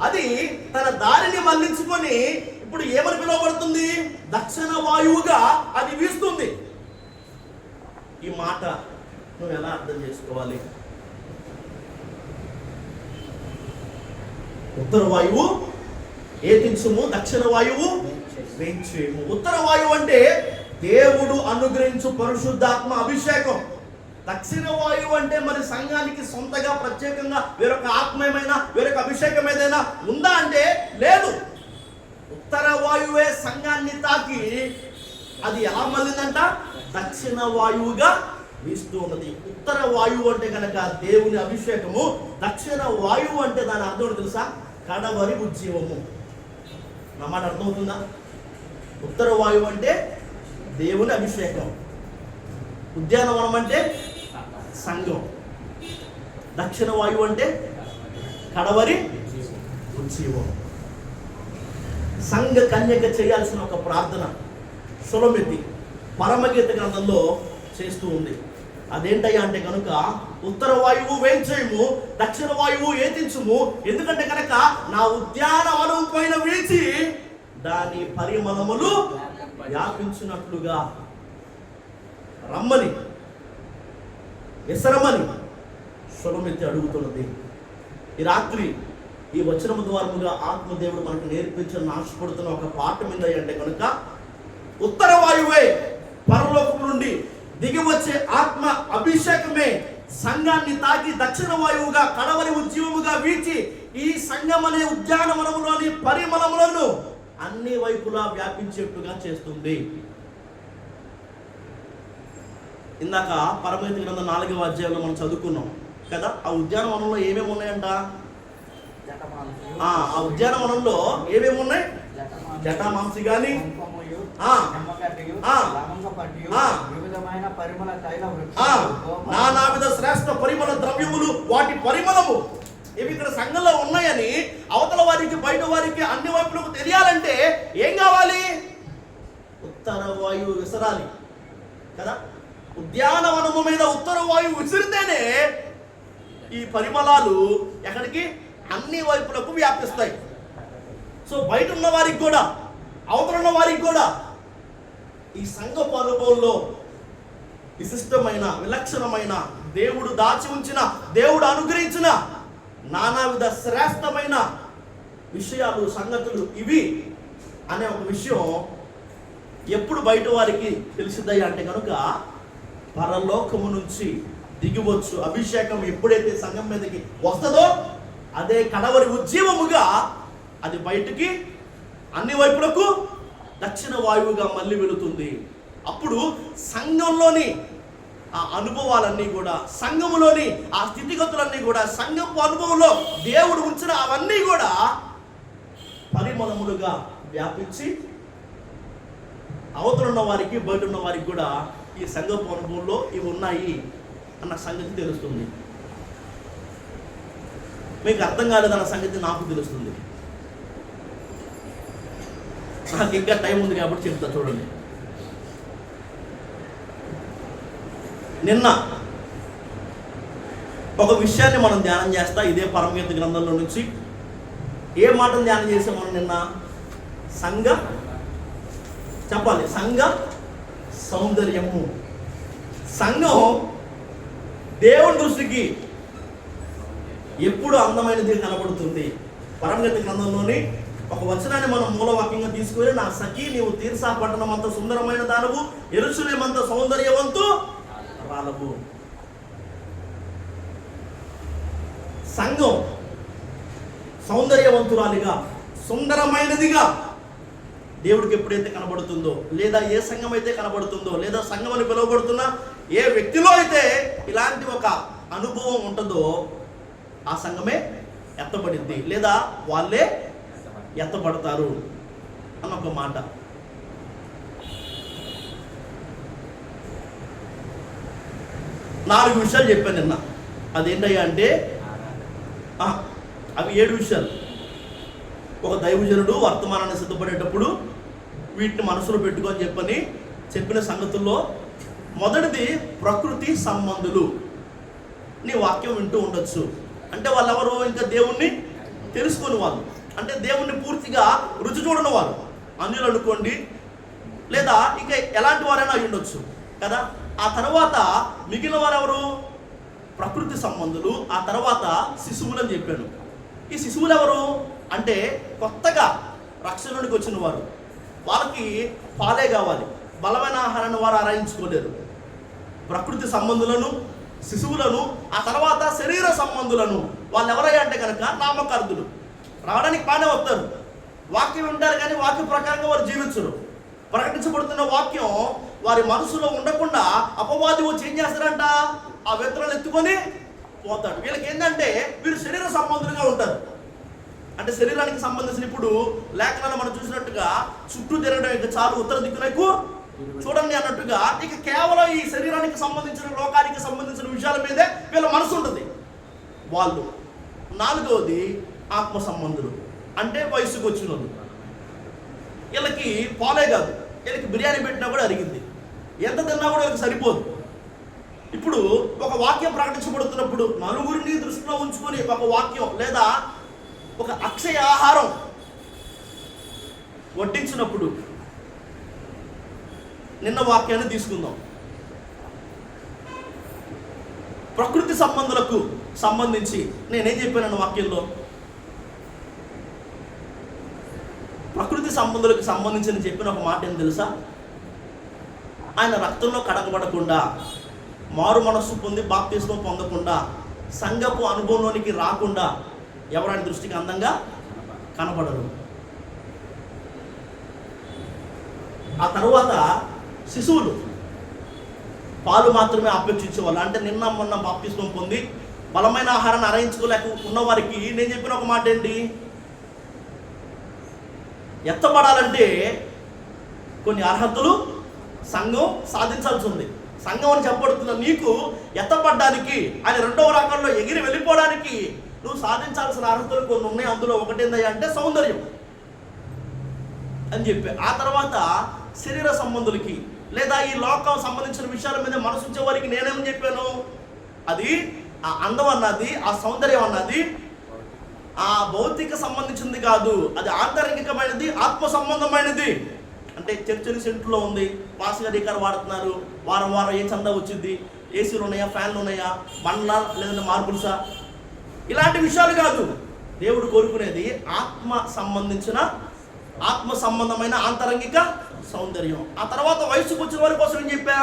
అది తన దారిని మళ్లించుకొని ఇప్పుడు ఏమని పిలువబడుతుంది? దక్షిణ వాయువుగా అది వీస్తుంది. ఈ మాట నువ్వు ఎలా అర్థం చేసుకోవాలి? ఉత్తర వాయువు ఏతించుము, దక్షిణ వాయువు వేంచేము. ఉత్తర వాయువు అంటే దేవుడు అనుగ్రహించు పరిశుద్ధాత్మ అభిషేకం. దక్షిణ వాయువు అంటే మరి సంఘానికి సొంతగా ప్రత్యేకంగా వేరొక ఆత్మ ఏమైనా వేరొక అభిషేకం ఏదైనా ఉందా అంటే లేదు. ఉత్తర వాయువే సంఘాన్ని తాకి అది ఎలా మళ్ళిందంట? దక్షిణ వాయువుగా వీస్తూ ఉన్నది. ఉత్తర వాయువు అంటే కనుక దేవుని అభిషేకము, దక్షిణ వాయువు అంటే దాని అర్థం తెలుసా? కడవరి ఉజ్జీవము. నా మాట అర్థమవుతుందా? ఉత్తర వాయువు అంటే దేవుని అభిషేకం, ఉద్యానవనం అంటే సంఘం, దక్షిణ వాయువు అంటే కడవరి ఉజ్జీవం. సంఘ కన్యక చేయాల్సిన ఒక ప్రార్థన సులమితి పరమగీత గ్రంథంలో చేస్తూ ఉంది. అదేంటయ్యా అంటే కనుక ఉత్తర వాయువు వేంచేయము, దక్షిణ వాయువు ఏతించుము. ఎందుకంటే కనుక నా ఉద్యానవనం పైన వీచి దాని పరిమళములు వ్యాపించినట్లుగా రమ్మని ఎసరమని సులమితి అడుగుతున్నది. ఈ రాత్రి ఈ వచనము ద్వారముగా ఆత్మదేవుడు మనకు నేర్పించిన ఆశపడుతున్న ఒక పాఠం ఏంటంటే కనుక ఉత్తర వాయువే పరలోకం నుండి దిగి వచ్చే ఆత్మ అభిషేకమే సంఘాన్ని తాకి దక్షిణ వాయువుగా కడవరి ఉజ్జీవముగా వీచి ఈ సంఘం అనే ఉద్యానవనములోని పరిమళములను అన్ని వైపులా వ్యాపించేట్టుగా చేస్తుంది. ఇందాక పరమగీత గ్రంథం 4వ అధ్యాయంలో మనం చదువుకున్నాం కదా. ఆ ఉద్యానవనంలో ఏమేమి ఉన్నాయంట? ఆ ఉద్యానవనంలో ఏమేమి ఉన్నాయి? జటామాంసి గాని, నానావిధ శ్రేష్ఠ పరిమళ ద్రవ్యములు, వాటి పరిమళము ఇవి ఇక్కడ సంఘంలో ఉన్నాయని అవతల వారికి బయట వారికి అన్ని వైపులకు తెలియాలంటే ఏం కావాలి? ఉత్తర వాయువు విసరాలి కదా. ఉద్యానవనము మీద ఉత్తర వాయువు విసిరితేనే ఈ పరిమళాలు ఎక్కడికి? అన్ని వైపులకు వ్యాపిస్తాయి. సో బయట ఉన్న వారికి కూడా అవతల ఉన్న వారికి కూడా ఈ సంఘపు అనుభవంలో విశిష్టమైన విలక్షణమైన దేవుడు దాచి ఉంచిన, దేవుడు అనుగ్రహించిన నానావిధ శ్రేష్టమైన విషయాలు, సంగతులు ఇవి అనే ఒక విషయం ఎప్పుడు బయట వారికి తెలిసిందయ్యా అంటే కనుక పరలోకము నుంచి దిగివచ్చు అభిషేకం ఎప్పుడైతే సంఘం మీదకి వస్తుందో అదే కడవరి ఉజ్జీవముగా అది బయటికి అన్ని వైపులకు దక్షిణ వాయువుగా మళ్ళీ వెళుతుంది. అప్పుడు సంఘంలోని ఆ అనుభవాలన్నీ కూడా, సంఘములోని ఆ స్థితిగతులన్నీ కూడా, సంఘపు అనుభవంలో దేవుడు ఉంచిన అవన్నీ కూడా పరిమళములుగా వ్యాపించి అవతల ఉన్న వారికి బయట ఉన్న వారికి కూడా ఈ సంఘపు అనుభవంలో ఇవి ఉన్నాయి అన్న సంగతి తెలుస్తుంది. మీకు అర్థం కాలేదన్న సంగతి నాకు తెలుస్తుంది. నాకు ఇంకా టైం ఉంది కాబట్టి చెప్తా చూడండి. నిన్న ఒక విషయాన్ని మనం ధ్యానం చేస్తా ఇదే పరమగీత గ్రంథంలో నుంచి. ఏ మాటను ధ్యానం చేసాం మనం నిన్న? సంఘ చెప్పాలి, సంఘ సౌందర్యము. సంఘం దేవుని దృష్టికి ఎప్పుడు అందమైనది కనబడుతుంది. పరమగతి గ్రంథంలోని ఒక వచనాన్ని మనం మూలవాక్యంగా తీసుకుని, నా సఖీ నీవు తీర్సా పట్టణం అంత సుందరమైన దానవు, యెరూషలేమంత సౌందర్యవంతు రాలవు. సంఘం సౌందర్యవంతురాలిగా, సుందరమైనదిగా దేవుడికి ఎప్పుడైతే కనబడుతుందో, లేదా ఏ సంఘం అయితే కనబడుతుందో, లేదా సంఘం అని పిలువబడుతున్న ఏ వ్యక్తిలో అయితే ఇలాంటి ఒక అనుభవం ఉంటుందో ఆ సంఘమే ఎత్తబడింది, లేదా వాళ్ళే ఎత్తబడతారు అన్న ఒక మాట. నాలుగు విషయాలు చెప్పాను నిన్న. అదేంటయ్యా అంటే అవి 7 విషయాలు. ఒక దైవజనుడు వర్తమానాన్ని సిద్ధపడేటప్పుడు వీటిని మనసులో పెట్టుకొని చెప్పిన సంగతుల్లో మొదటిది ప్రకృతి సంబంధులు. నీ వాక్యం వింటూ ఉండొచ్చు అంటే వాళ్ళెవరు? ఇంకా దేవుణ్ణి తెలుసుకొని వాళ్ళు, అంటే దేవుణ్ణి పూర్తిగా రుచి చూడని వారు, అన్యులు అనుకోండి, లేదా ఇంకా ఎలాంటి వారైనా అయి ఉండొచ్చు కదా. ఆ తర్వాత మిగిలిన వారు ఎవరు? ప్రకృతి సంబంధులు. ఆ తర్వాత శిశువులు అని చెప్పాను. ఈ శిశువులు ఎవరు అంటే కొత్తగా రక్షణలోకి వచ్చిన వారు. వాళ్ళకి పాలే కావాలి, బలమైన ఆహారాన్ని వారు ఆరాయించుకోలేరు. ప్రకృతి సంబంధులను, శిశువులను, ఆ తర్వాత శరీర సంబంధులను వాళ్ళు ఎవరయ్యా అంటే కనుక నామకార్థులు. రావడానికి బాగానే వస్తారు, వాక్యం వింటారు, కానీ వాక్య ప్రకారంగా వారు జీవించరు. ప్రకటించబడుతున్న వాక్యం వారి మనసులో ఉండకుండా అపవాది వచ్చి ఏం చేస్తారంట? ఆ వ్యక్తులను ఎత్తుకొని పోతాడు. వీళ్ళకి ఏంటంటే వీరు శరీర సంబంధులుగా ఉంటారు. అంటే శరీరానికి సంబంధించిన ఇప్పుడు లేఖనాలు మనం చూసినట్టుగా చుట్టూ తిరగడం ఇక చాలు, ఉత్తర దిక్కునకు చూడండి అన్నట్టుగా ఇక కేవలం ఈ శరీరానికి సంబంధించిన, లోకానికి సంబంధించిన విషయాల మీదే వీళ్ళ మనసు ఉంటుంది వాళ్ళు. నాలుగవది ఆత్మ సంబంధులు, అంటే వయసుకు వచ్చిన వాళ్ళు. వీళ్ళకి పాలే కాదు, వీళ్ళకి బిర్యానీ పెట్టినా కూడా అరిగింది, ఎంత తిన్నా కూడా వీళ్ళకి సరిపోదు. ఇప్పుడు ఒక వాక్యం ప్రకటించబడుతున్నప్పుడు నలుగురిని దృష్టిలో ఉంచుకొని ఒక వాక్యం లేదా ఒక అక్షయ ఆహారం వడ్డించినప్పుడు, నిన్న వాక్యాన్ని తీసుకుందాం. ప్రకృతి సంబంధులకు సంబంధించి నేనేం చెప్పాను వాక్యంలో? ప్రకృతి సంబంధులకు సంబంధించి చెప్పిన ఒక మాట ఏం తెలుసా? ఆయన రక్తంలో కడగబడకుండా, మారు మనస్సు పొంది బాప్తిస్మం పొందకుండా, సంఘపు అనుభవంలోనికి రాకుండా ఎవరైనా దృష్టికి అందంగా కనబడరు. ఆ తరువాత శిశువులు పాలు మాత్రమే అపేక్షించేవాళ్ళు. అంటే నిన్న మొన్న బాప్తిస్మం పొంది బలమైన ఆహారాన్ని అరయించుకోలేక ఉన్న వారికి నేను చెప్పిన ఒక మాట ఏంటి? ఎత్తబడాలంటే కొన్ని అర్హతలు సంఘం సాధించాల్సి ఉంది. సంఘం అని చెప్పబడుతున్న నీకు ఎత్తబడ్డానికి, ఆయన రెండవ రకంలో ఎగిరి వెళ్ళిపోవడానికి నువ్వు సాధించాల్సిన అర్హతలు కొన్ని ఉన్నాయి. అందులో ఒకటేందయ్యా అంటే సౌందర్యం అని చెప్పి. ఆ తర్వాత శరీర సంబంధులకి లేదా ఈ లోకం సంబంధించిన విషయాల మీద మనసు ఉంచే వారికి నేనేమని చెప్పాను? అది ఆ అందం అన్నది, ఆ సౌందర్యం అన్నది ఆ భౌతిక సంబంధించింది కాదు, అది ఆంతరంగికమైనది, ఆత్మ సంబంధమైనది. అంటే చర్చలు సెంటర్లో ఉంది, పాస్ గారు ఈ కారు వాడుతున్నారు, వారం వారం ఏ చందా వచ్చింది, ఏసీలు ఉన్నాయా, ఫ్యాన్లు ఉన్నాయా, బండ్లా లేదంటే మార్బుల్సా, ఇలాంటి విషయాలు కాదు. దేవుడు కోరుకునేది ఆత్మ సంబంధించిన, ఆత్మ సంబంధమైన ఆంతరంగిక సౌందర్యం. ఆ తర్వాత వయసుకు వచ్చిన వారి కోసం ఏం చెప్పా?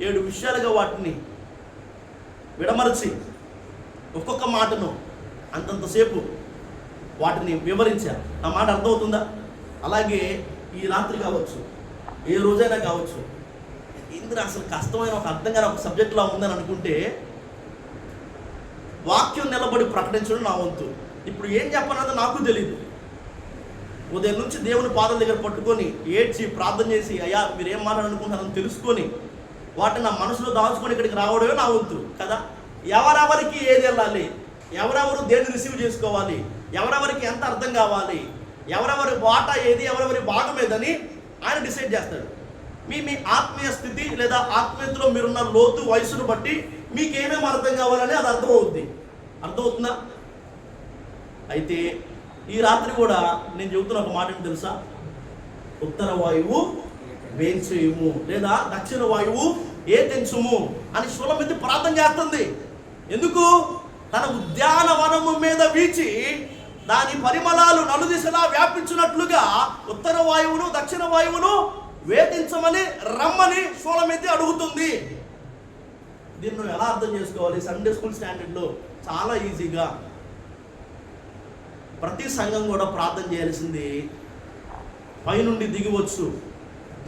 7 విషయాలుగా వాటిని విడమరచి ఒక్కొక్క మాటను అంతంతసేపు వాటిని వివరించా. నా మాట అర్థమవుతుందా? అలాగే ఈ రాత్రి కావచ్చు, ఏ రోజైనా కావచ్చు, ఇందులో అసలు కష్టమైన ఒక అర్థం కాని ఒక సబ్జెక్టులా ఉందని అనుకుంటే వాక్యం నిలబడి ప్రకటించడం నా వంతు. ఇప్పుడు ఏం చెప్పనదో నాకు తెలియదు. ఉదయం నుంచి దేవుని పాదాల దగ్గర పట్టుకొని ఏడ్చి ప్రార్థన చేసి, అయ్యా మీరు ఏం మాట్లాడాలనుకుంటున్నారని తెలుసుకొని వాటిని నా మనసులో దాచుకొని ఇక్కడికి రావడమే నా వంతు కదా. ఎవరెవరికి ఏది వెళ్ళాలి, ఎవరెవరు దేన్ని రిసీవ్ చేసుకోవాలి, ఎవరెవరికి ఎంత అర్థం కావాలి, ఎవరెవరి వాటా ఏది, ఎవరెవరి భాగం ఏదని ఆయన డిసైడ్ చేస్తాడు. మీ ఆత్మీయ స్థితి లేదా ఆత్మీయతలో మీరున్న లోతు, వయసును బట్టి మీకు ఏమేమి అర్థం కావాలని అది అర్థమవుద్ది. అర్థమవుతుందా? అయితే ఈ రాత్రి కూడా నేను చెబుతున్న ఒక మాట ఏంటి తెలుసా? ఉత్తర వాయువు వేంచేయుము, లేదా దక్షిణ వాయువు ఏ తెంచుము అని షూలమితి ప్రార్థన చేస్తుంది. ఎందుకు? తన ఉద్యానవనము మీద వీచి దాని పరిమళాలు నలుదిశలా వ్యాపించినట్లుగా ఉత్తర వాయువును దక్షిణ వాయువును వేధించమని రమ్మని షూలమితి అడుగుతుంది. దీన్ని నువ్వు ఎలా అర్థం చేసుకోవాలి? సండే స్కూల్ స్టాండర్డ్లో చాలా ఈజీగా ప్రతి సంఘం కూడా ప్రార్థన చేయాల్సింది, పైనుండి దిగివచ్చు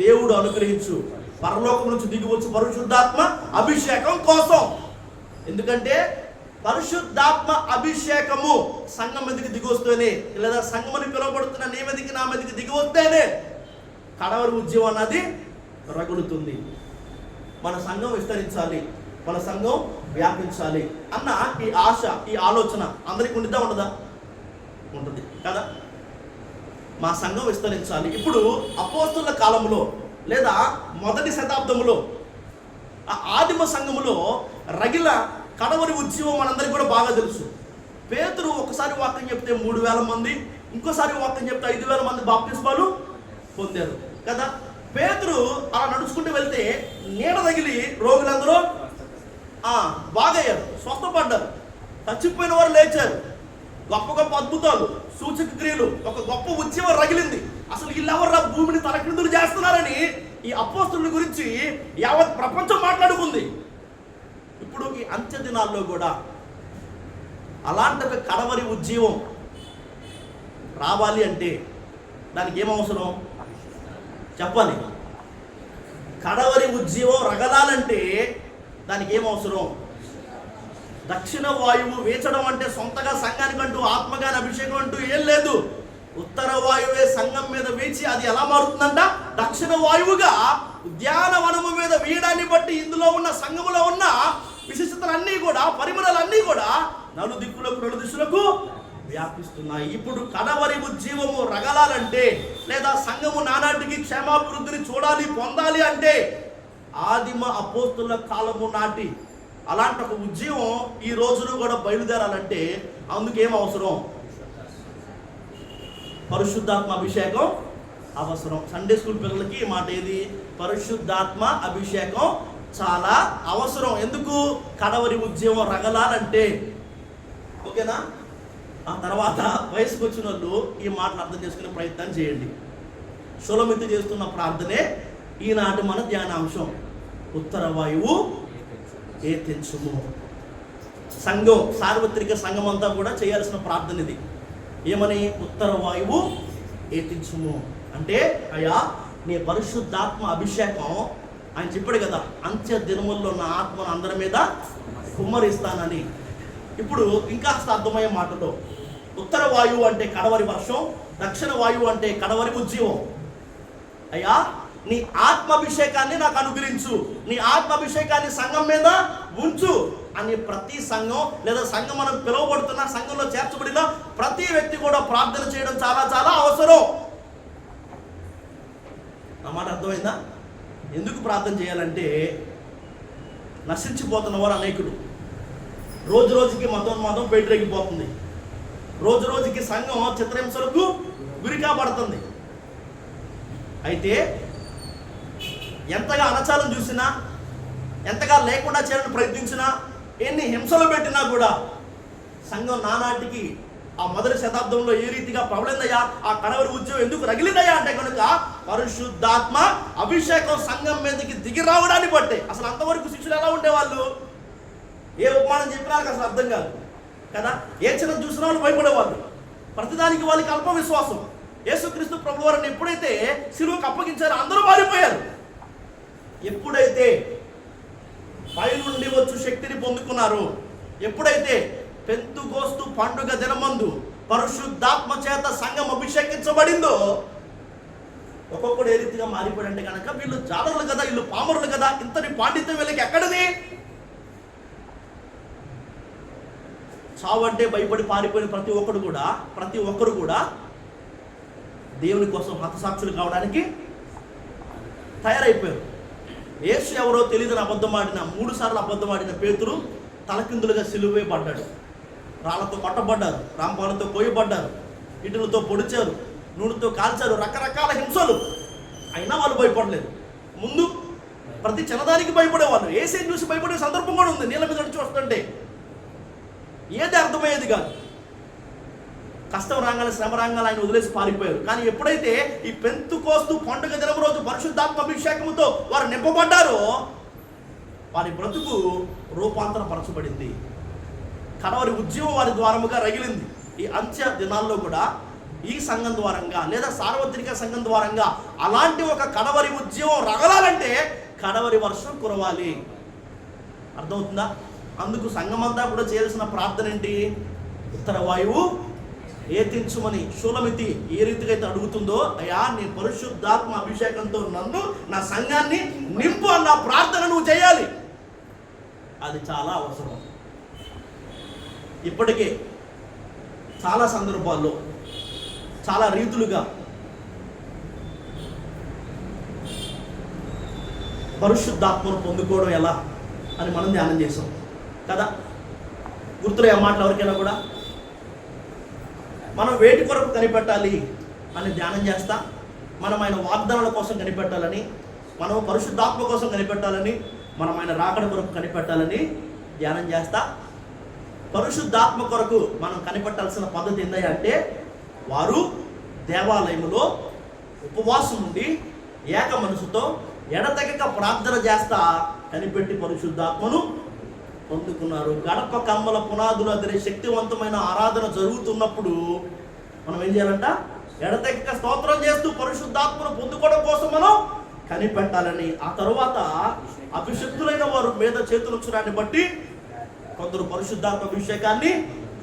దేవుడు అనుగ్రహించు, పరలోకం నుంచి దిగివచ్చు పరిశుద్ధాత్మ అభిషేకం కోసం. ఎందుకంటే పరిశుద్ధాత్మ అభిషేకము సంఘం మీదకి దిగొస్తేనే, లేదా సంఘమని పిలువబడుతున్న నీ మీదకి నా మీదకి దిగి వస్తేనే కడవరి ఉద్యమం అన్నది రగులుతుంది. మన సంఘం విస్తరించాలి, మన సంఘం వ్యాపించాలి అన్న ఈ ఆశ, ఈ ఆలోచన అందరికీ ఉండిద్దా ఉండదా? ఉంటుంది కదా. మా సంఘం విస్తరించాలి. ఇప్పుడు అపోస్తుల కాలంలో లేదా మొదటి శతాబ్దంలో ఆ ఆదిమ సంఘములో రగిల కడవరి ఉద్యమం మనందరికీ కూడా బాగా తెలుసు. పేతురు ఒకసారి వాక్యం చెప్తే 3,000 మంది, ఇంకోసారి వాక్యం చెప్తే 5,000 మంది బాప్తిస్మాలు పొందారు కదా. పేతురు అలా నడుచుకుంటూ వెళ్తే నీడ తగిలి రోగులందరూ బాగయ్యారు, స్వస్థపడ్డారు, చచ్చిపోయిన వారు లేచారు, గొప్ప గొప్ప అద్భుతాలు, సూచక క్రియలు, ఒక గొప్ప ఉద్యమం రగిలింది. అసలు వీళ్ళెవర్రా భూమిని తలక్రిందులు చేస్తున్నారని ఈ అపోస్తుల గురించి యావత్ ప్రపంచం మాట్లాడుకుంది. ఇప్పుడు ఈ అంత్య దినాల్లో కూడా అలాంటి ఒక కడవరి ఉద్యమం రావాలి అంటే దానికి ఏమవసరం చెప్పాలి? కడవరి ఉద్యమం రగలాలంటే దానికి ఏమవసరం? దక్షిణ వాయువు వేచడం అంటే సొంతగా సంఘానికంటూ ఆత్మగాని అభిషేకం అంటూ ఏం లేదు. ఉత్తర వాయువే సంఘం మీద వేచి అది ఎలా మారుతుందంట? దక్షిణ వాయువుగా ఉద్యానవనము మీద వేయడాన్ని బట్టి ఇందులో ఉన్న సంఘములో ఉన్న విశిష్టతలన్నీ కూడా, పరిమళాలన్నీ కూడా నలు దిశలకు వ్యాపిస్తున్నాయి. ఇప్పుడు కడవరి ఉద్యమము రగలాలంటే, లేదా సంఘము నానాటికి క్షేమాభివృద్ధిని చూడాలి, పొందాలి అంటే ఆదిమ అపోస్తుల కాలము నాటి అలాంటి ఒక ఉద్యమం ఈ రోజును కూడా బయలుదేరాలంటే అందుకేం అవసరం? పరిశుద్ధాత్మ అభిషేకం అవసరం. సండే స్కూల్ పిల్లలకి ఈ మాట ఏది? పరిశుద్ధాత్మ అభిషేకం చాలా అవసరం. ఎందుకు? కడవరి ఉద్యమం రగలాలంటే. ఓకేనా? ఆ తర్వాత వయసుకు వచ్చిన వాళ్ళు ఈ మాటలు అర్థం చేసుకునే ప్రయత్నం చేయండి. షూలమితి చేస్తున్న ప్రార్థనే ఈనాటి మన ధ్యానాంశం. ఉత్తర వాయువు ఏ తెంచుము. సంఘం, సార్వత్రిక సంఘం అంతా కూడా చేయాల్సిన ప్రార్థన ఇది. ఏమని? ఉత్తర వాయువు ఏ తెంచుము అంటే, అయ్యా నీ పరిశుద్ధాత్మ అభిషేకం, ఆయన చెప్పాడు కదా, అంత్య దినముల్లో నా ఆత్మను అందరి మీద కుమ్మరిస్తానని. ఇప్పుడు ఇంకా అర్థమయ్యే మాటలో ఉత్తర వాయువు అంటే కడవరి వర్షం, దక్షిణ వాయువు అంటే కడవరి ఉద్యమం. అయ్యా నీ ఆత్మాభిషేకాన్ని నాకు అనుగ్రహించు, నీ ఆత్మాభిషేకాన్ని సంఘం మీద ఉంచు అని ప్రతి సంఘం, లేదా సంఘం మనం పిలువబడుతున్న సంఘంలో చేర్చబడిన ప్రతి వ్యక్తి కూడా ప్రార్థన చేయడం చాలా చాలా అవసరం. నా మాట అర్థమైందా? ఎందుకు ప్రార్థన చేయాలంటే నశించిపోతున్న వారు అనేకుడు. రోజు రోజుకి మతం బయటరెగిపోతుంది. రోజు రోజుకి సంఘం చిత్రహింసలకు గురి కాబడుతుంది. అయితే ఎంతగా అణచాలం చూసినా, ఎంతగా లేకుండా చేయాలని ప్రయత్నించినా, ఎన్ని హింసలు పెట్టినా కూడా సంఘం నానాటికి ఆ మొదటి శతాబ్దంలో ఏ రీతిగా ప్రబలిందయ్యా, ఆ కడవరి ఉద్యమం ఎందుకు రగిలిందయ్యా అంటే కనుక పరిశుద్ధాత్మ అభిషేకం సంఘం మీదకి దిగి రావడాన్ని బట్టే. అసలు అంతవరకు శిష్యులు ఎలా ఉండేవాళ్ళు? ఏ ఉపమానం చెప్పినా అసలు అర్థం కాదు కదా. ఏ చిన్న చూసిన వాళ్ళు భయపడేవాళ్ళు. ప్రతిదానికి వాళ్ళకి అల్ప విశ్వాసం. యేసుక్రీస్తు ప్రభువు వారిని ఎప్పుడైతే శిలువకు అప్పగించారో అందరూ మారిపోయారు. ఎప్పుడైతే పై నుండి వచ్చు శక్తిని పొందుకున్నారు, ఎప్పుడైతే పెంతుకోస్తు పండుగ దినమందు పరిశుద్ధాత్మ చేత సంఘం అభిషేకించబడిందో, ఒక్కొక్కడు ఏ రీతిగా మారిపోయాడంటే కనుక వీళ్ళు జాలరులు కదా, వీళ్ళు పామరులు కదా, ఇంతటి పాండిత్యం వీళ్ళకి ఎక్కడిది? చావు అంటే భయపడి పారిపోయిన ప్రతి ఒక్కరు కూడా దేవుని కోసం హతసాక్షులు కావడానికి తయారైపోయారు. యేసు ఎవరో తెలియదని అబద్ధం ఆడిన 3 సార్లు అబద్ధం ఆడిన పేతురు తలకిందులుగా సిలువే పడ్డాడు. రాళ్లతో కొట్టబడ్డారు, రాంపాలతో కోయబడ్డారు, ఇటులతో పొడిచారు, నూనెతో కాల్చారు, రకరకాల హింసలు అయినా వాళ్ళు భయపడలేదు. ముందు ప్రతి చిన్నదానికి భయపడేవాళ్ళు. ఏసైని చూసి భయపడే సందర్భం కూడా ఉంది. నీళ్ళ మీద నడిచి వస్తుంటే ఏది అర్థమయ్యేది కాదు. కష్టం రాగానే, శ్రమ రాగానే ఆయన వదిలేసి పారిపోయారు. కానీ ఎప్పుడైతే ఈ పెంతెకోస్తు పండుగ దినం రోజు పరిశుద్ధాత్మ అభిషేకంతో వారు నింపబడ్డారో వారి బ్రతుకు రూపాంతరపరచబడింది. కడవరి ఉద్యమం వారి ద్వారముగా రగిలింది. ఈ అంత్య దినాల్లో కూడా ఈ సంఘం ద్వారంగా లేదా సార్వత్రిక సంఘం ద్వారంగా అలాంటి ఒక కడవరి ఉద్యమం రగలాలంటే కడవరి వర్షం కురవాలి. అర్థమవుతుందా? అందుకు సంఘమంతా కూడా చేయాల్సిన ప్రార్థన ఏంటి? ఉత్తర వాయువు ఏతించుమని షూలమితి ఏ రీతిగా అయితే అడుగుతుందో, అయ్యా నీ పరిశుద్ధాత్మ అభిషేకంతో నన్ను, నా సంఘాన్ని నింపు అన్న ప్రార్థన నువ్వు చేయాలి. అది చాలా అవసరం. ఇప్పటికే చాలా సందర్భాల్లో చాలా రీతులుగా పరిశుద్ధాత్మను పొందుకోవడం ఎలా అని మనం ధ్యానం చేసాం కదా. గుర్తులే ఆ మాటలు ఎవరికైనా కూడా? మనం వేటి కొరకు కనిపెట్టాలి అని ధ్యానం చేస్తా. మనం ఆయన వాగ్దానాల కోసం కనిపెట్టాలని, మనం పరిశుద్ధాత్మ కోసం కనిపెట్టాలని, మనం ఆయన రాకడ కొరకు కనిపెట్టాలని ధ్యానం చేస్తా. పరిశుద్ధాత్మ కొరకు మనం కనిపెట్టాల్సిన పద్ధతి ఏంటంటే, వారు దేవాలయములో ఉపవాసం ఉండి ఏక మనసుతో ఎడతెగక ప్రార్థన చేస్తా కనిపెట్టి పరిశుద్ధాత్మను పొందుకున్నారు. గడప కమ్మల పునాదులు అదిరే శక్తివంతమైన ఆరాధన జరుగుతున్నప్పుడు మనం ఏం చేయాలంట? ఎడతెగక స్తోత్రం చేస్తూ పరిశుద్ధాత్మను పొందుకోవడం కోసం మనం కనిపెట్టాలని. ఆ తరువాత అభిషక్తులైన వారు మీద చేతులు వచ్చురాన్ని బట్టి కొందరు పరిశుద్ధాత్మ అభిషేకాన్ని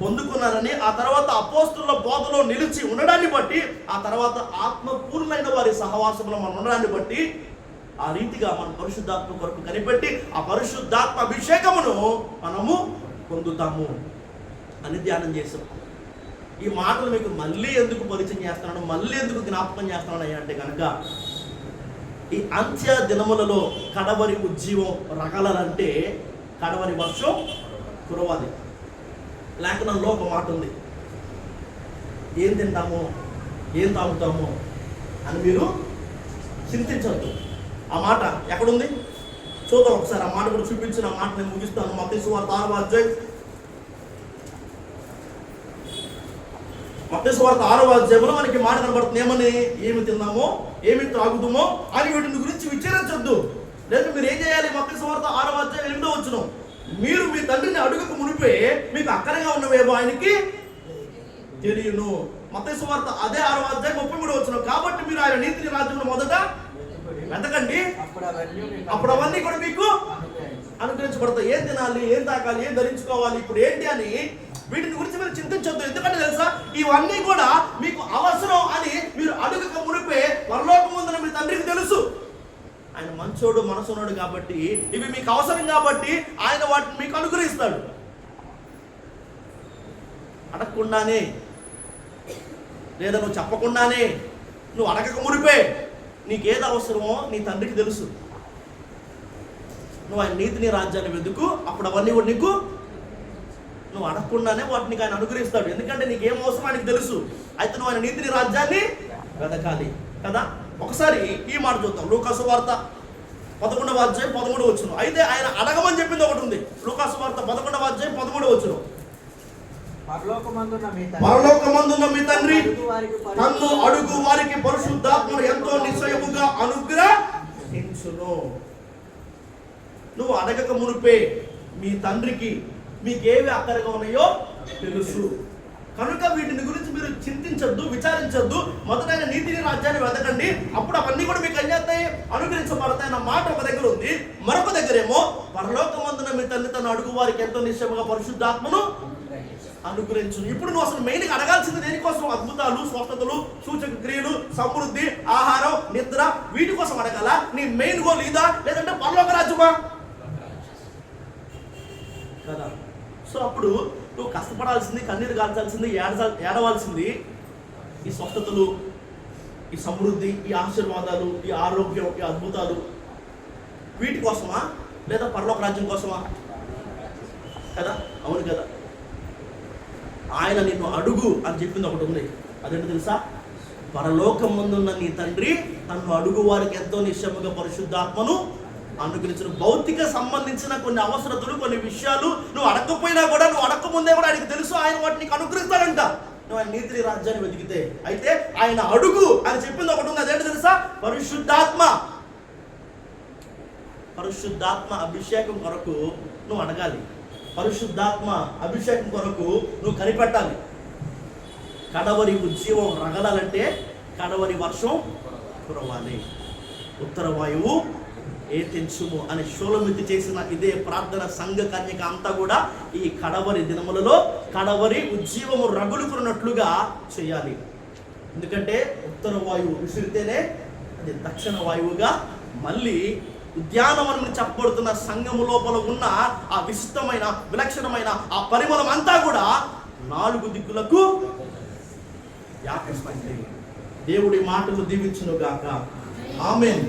పొందుకున్నారని, ఆ తర్వాత అపోస్తుల బోధలో నిలిచి ఉండడాన్ని బట్టి, ఆ తర్వాత ఆత్మపూర్ణమైన వారి సహవాసంలో మనం ఉండడాన్ని బట్టి ఆ రీతిగా మనం పరిశుద్ధాత్మ కొరకు కనిపెట్టి ఆ పరిశుద్ధాత్మ అభిషేకమును మనము పొందుతాము అని ధ్యానం చేసాం. ఈ మాటలు మీకు మళ్ళీ ఎందుకు పరిచయం చేస్తున్నాను, మళ్ళీ ఎందుకు జ్ఞాపకం చేస్తున్నాను అంటే కనుక, ఈ అంత్య దినములలో కడవరి ఉజ్జీవం రగలాలంటే కడవరి వర్షం కురవాలి. లేఖనంలో ఒక మాట ఉంది, ఏం తింటామో ఏం తాగుతామో అని మీరు చింతించద్దు. ఆ మాట ఎక్కడుంది చూద్దాం ఒకసారి. ఆ మాట కూడా చూపించిన మాట నేను ముగిస్తాను. మత్తయి సువార్త 6వ అధ్యాయం, మత్తయి సువార్త 6వ అధ్యాయంలో మనకి మాట కనబడుతుంది. ఏమని? ఏమి తిన్నామో ఏమి త్రాగుతామో అని వీటిని గురించి విచారించొద్దు. లేదు, మీరు ఏం చేయాలి? మత్తయి సువార్త 6వ అధ్యాయం 8వ వచనం, మీరు మీ తండ్రిని అడుగక మునిపే మీకు అక్కరగా ఉన్నవేమో ఆయనకి తెలియను. మత్తయి సువార్త అదే 6వ అధ్యాయం 33వ వచనం, కాబట్టి మీరు ఆయన నీతిని రాజ్యంలో మొదట వెతకండి, అప్పుడు అవన్నీ కూడా మీకు అనుగ్రహించబడతాయి. ఏం తినాలి, ఏం తాకాలి, ఏం ధరించుకోవాలి, ఇప్పుడు ఏంటి అని వీటిని గురించి మీరు చింతించొద్దు. ఎందుకంటే తెలుసా, ఇవన్నీ కూడా మీకు అవసరం అని మీరు అడుగక మునిపే పరలోకమందున మీ తండ్రికి తెలుసు. ఆయన మంచోడు, మనసున్నాడు కాబట్టి ఇవి మీకు అవసరం కాబట్టి ఆయన వాటిని మీకు అనుగ్రహిస్తాడు. అడగకుండానే లేదా నువ్వు చెప్పకుండానే, నువ్వు అడగక మునిపే నీకేది అవసరమో నీ తండ్రికి తెలుసు. నువ్వు ఆయన నీతిని రాజ్యాన్ని వెతుకు, అప్పుడు అవన్నీ కూడా నీకు, నువ్వు అడగకుండానే వాటిని ఆయన అనుగ్రహిస్తాడు. ఎందుకంటే నీకేం అవసరం ఆయనకి తెలుసు. అయితే నువ్వు ఆయన నీతిని రాజ్యాన్ని వెతకాలి కదా. ఒకసారి ఈ మాట చూద్దాం. లూకా సువార్త 11వ అధ్యాయం 13వ వచనం. అయితే ఆయన అడగమని చెప్పింది ఒకటి ఉంది. లూకా సువార్త 11వ అధ్యాయం 13వ వచనం, పరలోకమందున్న మీ తండ్రి తన్ను అడుగు వారికి పరిశుద్ధాత్మను ఎంతో నిశ్చయముగా అనుగ్రహించును. నువ్వు అడగక మునిపే మీ తండ్రికి మీకేవి అక్కరగా ఉన్నాయో తెలుసు. కనుక వీటిని గురించి మీరు చింతించద్దు, విచారించద్దు. మొదట నీతిని రాజ్యాన్ని వెతకండి, అప్పుడు అవన్నీ కూడా మీకు అన్యాతాయి అనుగ్రహించబడతాయి అన్న మాట ఒక దగ్గర ఉంది. మరొక దగ్గరేమో పరలోకమందున మీ తండ్రి తను అడుగు వారికి ఎంతో నిశ్చయముగా పరిశుద్ధాత్మను అనుగ్రహించు. ఇప్పుడు నువ్వు అసలు మెయిన్గా అడగాల్సింది దేనికోసం? అద్భుతాలు, స్వస్థతలు, సూచక క్రియలు, సమృద్ధి, ఆహారం, నిద్ర, వీటి కోసం అడగాల? నీ మెయిన్ గోల్ ఇదా, లేదంటే పరలోక రాజ్యమా కదా? సో అప్పుడు నువ్వు కష్టపడాల్సింది, కన్నీరు కాల్చాల్సింది, ఏడవాల్సింది ఈ స్వస్థతలు, ఈ సమృద్ధి, ఈ ఆశీర్వాదాలు, ఈ ఆరోగ్యం, ఈ అద్భుతాలు, వీటి కోసమా లేదా పరలోక రాజ్యం కోసమా కదా? అవును కదా. ఆయన నిన్ను అడుగు అని చెప్పింది ఒకటి ఉంది. అదేంటో తెలుసా? పరలోకం ముందున్న నీ తండ్రి నన్ను అడుగు వారికి ఎంతో నిశ్చయముగా పరిశుద్ధాత్మను అనుగ్రహించిన. భౌతిక సంబంధించిన కొన్ని అవసరతలు, కొన్ని విషయాలు నువ్వు అడగకపోయినా కూడా, నువ్వు అడగకముందే కూడా ఆయనకు తెలుసు, ఆయన వాటిని నీకు అనుగ్రహిస్తాడంట నువ్వు ఆయన నీతి రాజ్యాన్ని వెతికితే. అయితే ఆయన అడుగు అని చెప్పింది ఒకటి ఉంది, అదేంటి తెలుసా? పరిశుద్ధాత్మ. పరిశుద్ధాత్మ అభిషేకం కొరకు నువ్వు అడగాలి. పరిశుద్ధాత్మ అభిషేకం కొరకు నువ్వు కనిపెట్టాలి. కడవరి ఉజ్జీవం రగలాలంటే కడవరి వర్షం కురవాలి. ఉత్తర వాయువు ఏ తెంచుము అని షోలమితి చేసిన ఇదే ప్రార్థన సంఘ కన్యక అంతా కూడా ఈ కడవరి దినములలో కడవరి ఉజ్జీవము రగులుకున్నట్లుగా చేయాలి. ఎందుకంటే ఉత్తర వాయువు విసిరితేనే అది దక్షిణ వాయువుగా మళ్ళీ ఉద్యానవనం చెప్పబడుతున్న సంఘము లోపల ఉన్న ఆ విశిష్టమైన విలక్షణమైన ఆ పరిమళం అంతా కూడా 4 దిక్కులకు వ్యాపిస్తాయి. దేవుడి మాటలు దీవించును గాక. ఆమేన్.